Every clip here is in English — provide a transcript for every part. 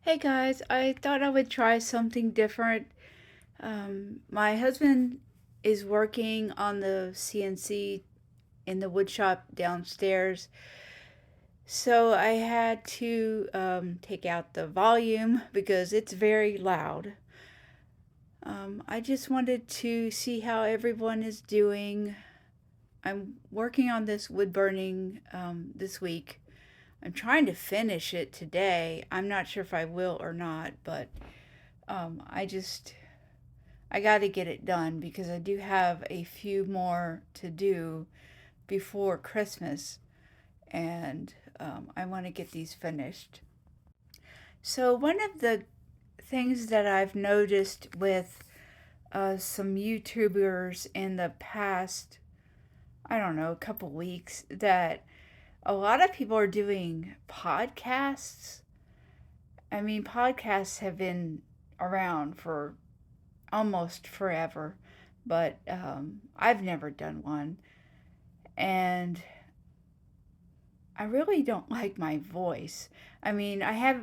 Hey guys, I thought I would try something different. My husband is working on the CNC in the wood shop downstairs, so I had to take out the volume because it's very loud. I just wanted to see how everyone is doing. I'm working on this wood burning this week. I'm trying to finish it today. I'm not sure if I will or not, but I just I got to get it done because I do have a few more to do before Christmas, and I want to get these finished. So, one of the things that I've noticed with some YouTubers in the past, I don't know, a couple weeks, that a lot of people are doing podcasts. I mean, podcasts have been around for almost forever, but I've never done one. And I really don't like my voice. I mean, I have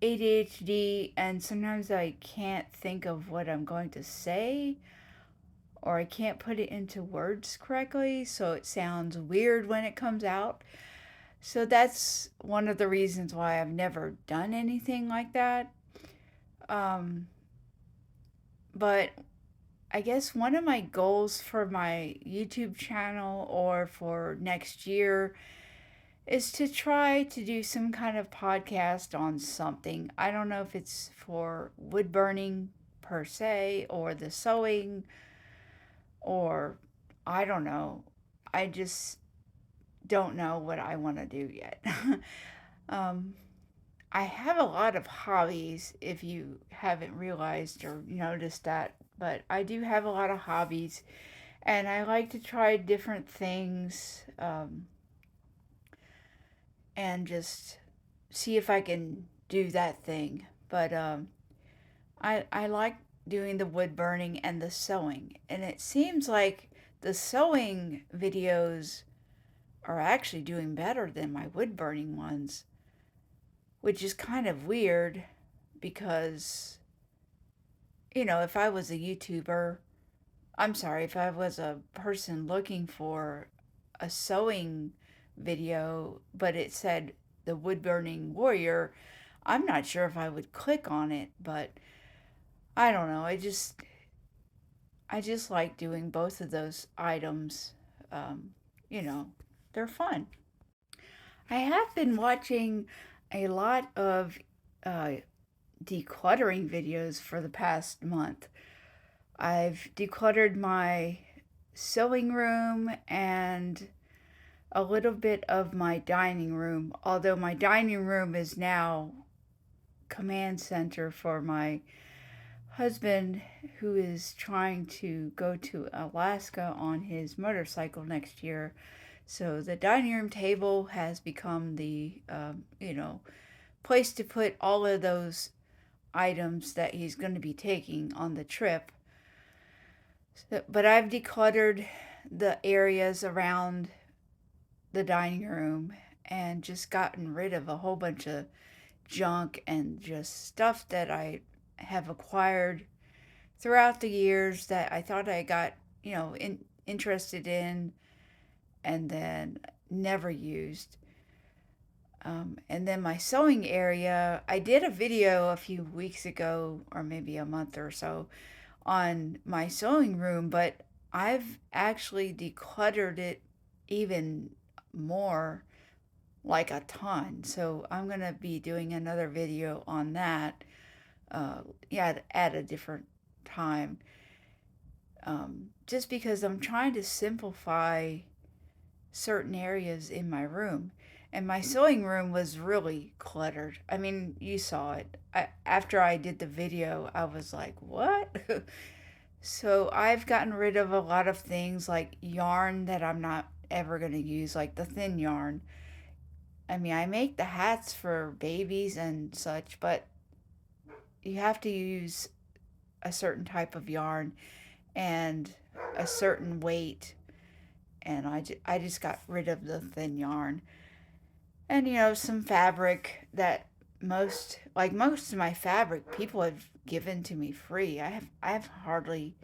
ADHD, and sometimes I can't think of what I'm going to say, or I can't put it into words correctly, so it sounds weird when it comes out. So that's one of the reasons why I've never done anything like that. Um, but I guess one of my goals for my YouTube channel or for next year is to try to do some kind of podcast on something. I don't know if it's for wood burning per se or the sewing or I don't know. I just don't know what I want to do yet. um, I have a lot of hobbies, if you haven't realized or noticed that, but I do have a lot of hobbies and I like to try different things and just see if I can do that thing. But I like doing the wood burning and the sewing, and it seems like the sewing videos are actually doing better than my wood burning ones, which is kind of weird because, if I was a YouTuber, I'm sorry, if I was a person looking for a sewing video, but it said the wood burning warrior, I'm not sure if I would click on it, but I don't know. I just like doing both of those items. Um, you know, they're fun. I have been watching a lot of uh, decluttering videos for the past month. I've decluttered my sewing room and a little bit of my dining room, although my dining room is now command center for my husband who is trying to go to Alaska on his motorcycle next year. So the dining room table has become the, place to put all of those items that he's going to be taking on the trip. So, but I've decluttered the areas around the dining room and just gotten rid of a whole bunch of junk and just stuff that I have acquired throughout the years that I thought I got, interested in and then never used. And then my sewing area, I did a video a few weeks ago, or maybe a month or so, on my sewing room, but I've actually decluttered it even more, like a ton. So I'm going to be doing another video on that, yeah, at a different time. Just because I'm trying to simplify certain areas in my room. And my sewing room was really cluttered. I mean, you saw it. After I did the video, I was like, what? So I've gotten rid of a lot of things like yarn that I'm not ever going to use, like the thin yarn. I mean, I make the hats for babies and such, but you have to use a certain type of yarn and a certain weight. And I just got rid of the thin yarn. And, some fabric that most of my fabric people have given to me free. I have hardly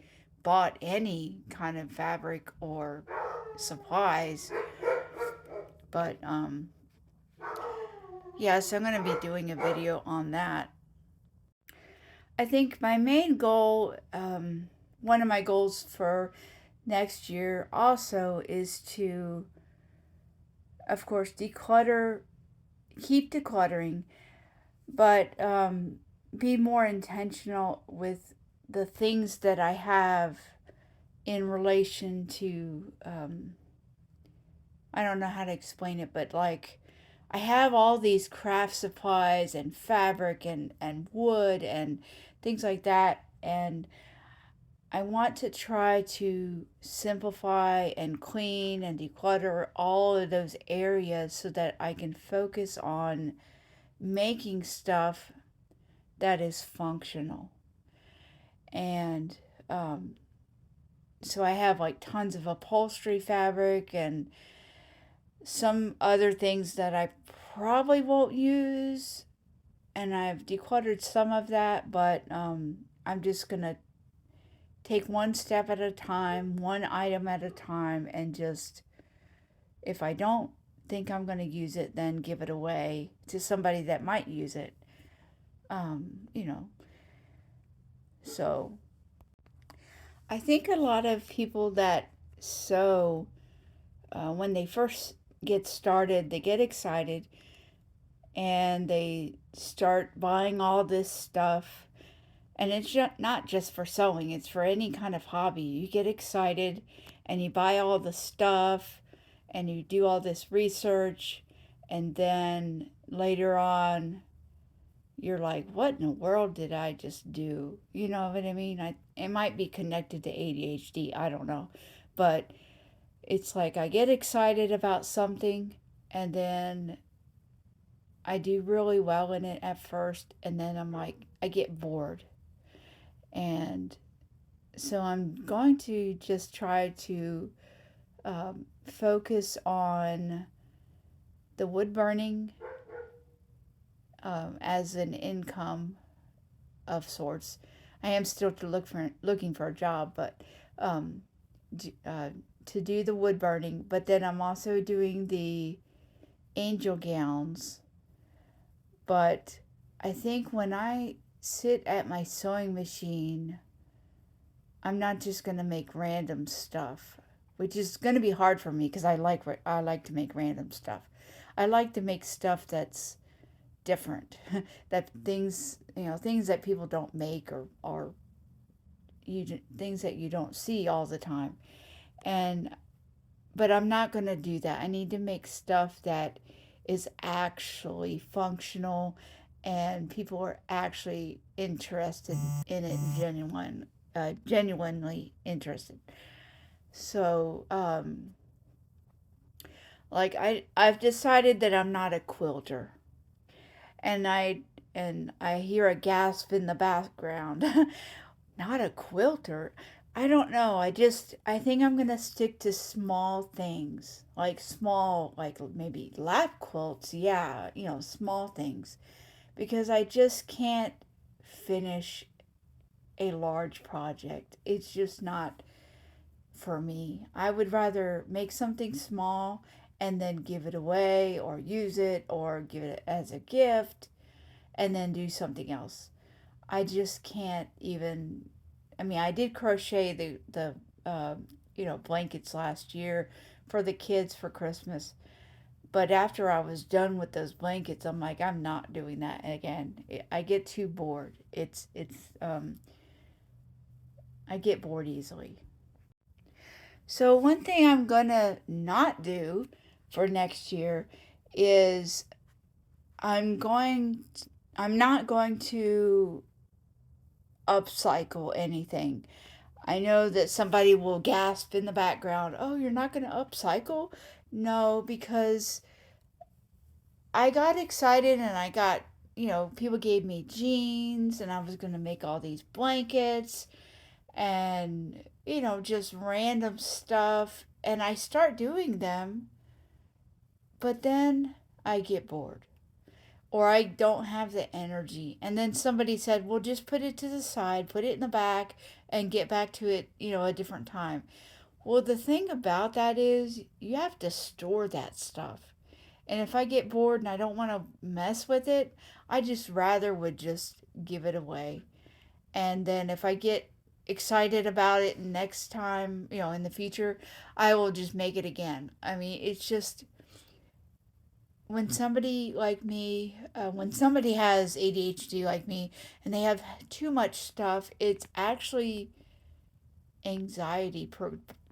bought any kind of fabric or supplies, but yeah, so I'm going to be doing a video on that. I think my main goal, one of my goals for next year also is to, of course, declutter, keep decluttering, but be more intentional with the things that I have in relation to, I don't know how to explain it, but like I have all these craft supplies and fabric and wood and things like that. And I want to try to simplify and clean and declutter all of those areas so that I can focus on making stuff that is functional. And um, so I have like tons of upholstery fabric and some other things that I probably won't use. And I've decluttered some of that, but I'm just going to take one step at a time, one item at a time, and just, if I don't think I'm going to use it, then give it away to somebody that might use it. You know, so I think a lot of people that sew, when they first get started, they get excited and they start buying all this stuff. And it's not just for sewing, it's for any kind of hobby. You get excited and you buy all the stuff and you do all this research, and then later on, you're like, what in the world did I just do? You know what I mean? It might be connected to ADHD, I don't know. But it's like I get excited about something and then I do really well in it at first, and then I'm like, I get bored. And so I'm going to just try to focus on the wood burning as an income of sorts. I am still looking for a job, but um, to do the wood burning. But then I'm also doing the angel gowns. But I think when I sit at my sewing machine, I'm not just gonna make random stuff, which is gonna be hard for me because I like to make random stuff. I like to make stuff that's different, that things that people don't make, or things that you don't see all the time. And but I'm not gonna do that. I need to make stuff that is actually functional and people are actually interested in it, genuinely interested. So, like I've decided that I'm not a quilter, and I hear a gasp in the background. Not a quilter. I don't know. I think I'm gonna stick to small things, like small, like maybe lap quilts. Yeah, small things, because I just can't finish a large project. It's just not for me. I would rather make something small and then give it away or use it or give it as a gift and then do something else. I just can't even. I mean, I did crochet the blankets last year for the kids for Christmas, but after I was done with those blankets, I'm like, I'm not doing that again. I get too bored. I get bored easily. So one thing I'm gonna not do for next year is I'm going. I'm not going to upcycle anything. I know that somebody will gasp in the background, oh, you're not going to upcycle? No, because I got excited and people gave me jeans and I was going to make all these blankets and, just random stuff. And I start doing them, but then I get bored. or I don't have the energy. And then somebody said, well, just put it to the side, put it in the back, and get back to it, a different time. Well, the thing about that is you have to store that stuff. And if I get bored and I don't want to mess with it, I just rather would just give it away. And then if I get excited about it next time, in the future, I will just make it again. I mean, it's just when somebody like me, when somebody has ADHD like me and they have too much stuff, it's actually anxiety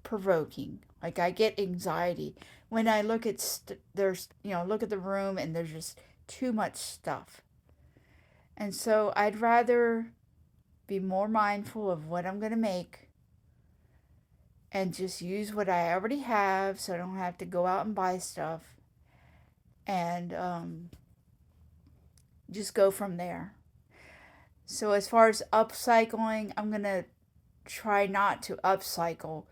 provoking. Like I get anxiety when I look at there's look at the room and there's just too much stuff. And so I'd rather be more mindful of what I'm going to make and just use what I already have so I don't have to go out and buy stuff and just go from there. So as far as upcycling, I'm going to try not to upcycle.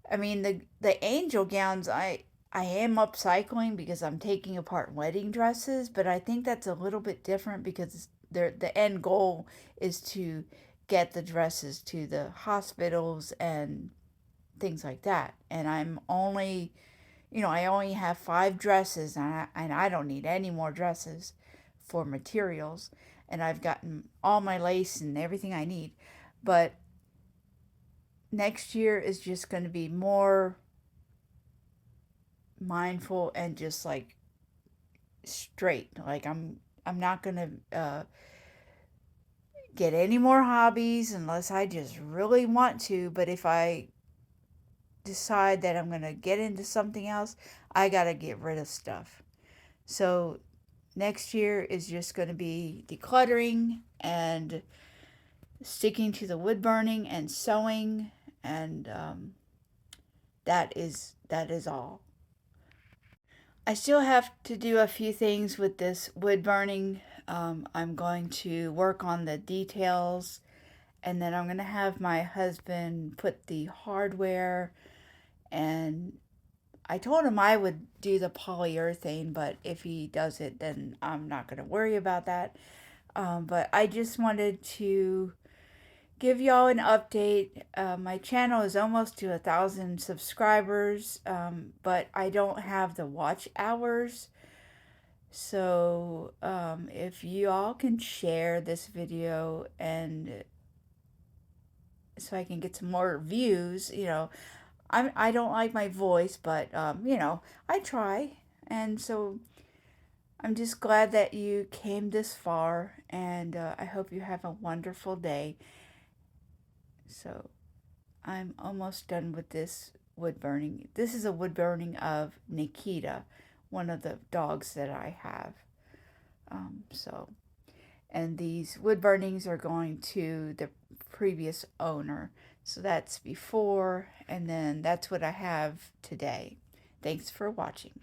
I mean, the angel gowns, I am upcycling because I'm taking apart wedding dresses, but I think that's a little bit different because the end goal is to get the dresses to the hospitals and things like that. And I only have 5 dresses, and I don't need any more dresses for materials. And I've gotten all my lace and everything I need. But next year is just going to be more mindful and just like straight. Like I'm not going to get any more hobbies unless I just really want to. But if I decide that I'm going to get into something else, I got to get rid of stuff. So next year is just going to be decluttering and sticking to the wood burning and sewing, and that is all. I still have to do a few things with this wood burning. I'm going to work on the details, and then I'm going to have my husband put the hardware. And I told him I would do the polyurethane, but if he does it, then I'm not going to worry about that. But I just wanted to give y'all an update. My channel is almost to 1,000 subscribers, but I don't have the watch hours. So if you all can share this video and so I can get some more views, I don't like my voice, but I try. And so I'm just glad that you came this far, and I hope you have a wonderful day. So I'm almost done with this wood burning. This is a wood burning of Nikita, one of the dogs that I have. So, and these wood burnings are going to the previous owner. So that's before, and then that's what I have today. Thanks for watching.